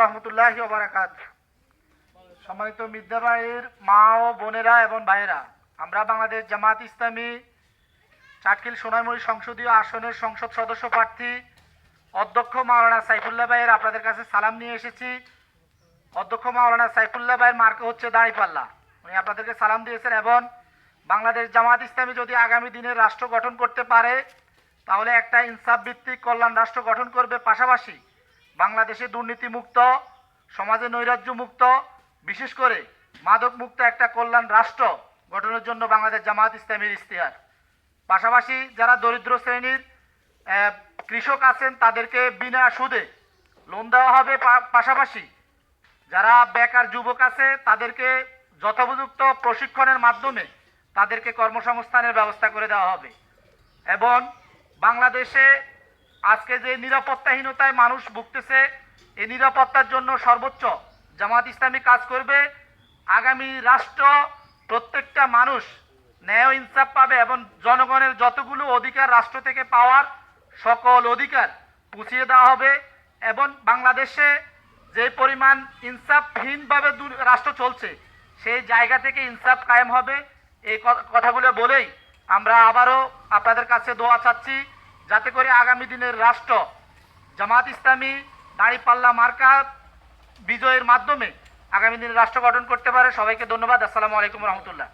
রহমতুল্লাহি ওয়া বারাকাতুহু। সম্মানিত মিদ্যাবাড়ির মা ও বোনেরা এবং ভাইয়েরা, আমরা বাংলাদেশ জামাত ইসলামী চাটখিল সোনাইমুড়ি সংসদীয় আসনের সংসদ সদস্য প্রার্থী অধ্যক্ষ মাওলানা সাইফুল্লাহ ভাইয়ের আপনাদের কাছে সালাম নিয়ে এসেছি। অধ্যক্ষ মাওলানা সাইফুল্লাহ ভাইয়ের মার্কা হচ্ছে দাঁড়িপাল্লা। উনি আপনাদেরকে সালাম দিয়েছেন এবং বাংলাদেশ জামাত ইসলামী যদি আগামী দিনে রাষ্ট্র গঠন করতে পারে তাহলে একটা ইনসাফ ভিত্তিক কল্যাণ রাষ্ট্র গঠন করবে, পাশাপাশি বাংলাদেশে দুর্নীতিমুক্ত, সমাজে নৈরাজ্য মুক্ত, বিশেষ করে মাদক মুক্ত একটা কল্যাণ রাষ্ট্র গঠনের জন্য বাংলাদেশ জামাত ইসলামীর ইশতেহার। পাশাপাশি যারা দরিদ্র শ্রেণীর কৃষক আছেন তাদেরকে বিনা সুদে লোন দেওয়া হবে, পাশাপাশি যারা বেকার যুবক আছে তাদেরকে যথোপযুক্ত প্রশিক্ষণের মাধ্যমে তাদেরকে কর্মসংস্থানের ব্যবস্থা করে দেওয়া হবে। এবং বাংলাদেশে আজকে যে নিরাপত্তাহীনতায় মানুষ ভুগতেছে, এই নিরাপত্তার জন্য সর্বোচ্চ জামাত ইসলামী কাজ করবে। আগামী রাষ্ট্র প্রত্যেকটা মানুষ ন্যায় ইনসাফ পাবে এবং জনগণের যতগুলো অধিকার রাষ্ট্র থেকে পাওয়ার সকল অধিকার পুষিয়ে দেওয়া হবে এবং বাংলাদেশে যে পরিমাণ ইনসাফহীনভাবে রাষ্ট্র চলছে সেই জায়গা থেকে ইনসাফ কায়েম হবে। এই কথাগুলো বলেই আমরা আবারও আপনাদের কাছে দোয়া চাচ্ছি যাতে করে আগামী দিনের রাষ্ট্র জামাত ইসলামী দাঁড়িপাল্লা মার্কা বিজয়ের মাধ্যমে আগামী দিনের রাষ্ট্র গঠন করতে পারে। সবাইকে ধন্যবাদ। আসসালামু আলাইকুম রহমতুল্লাহ।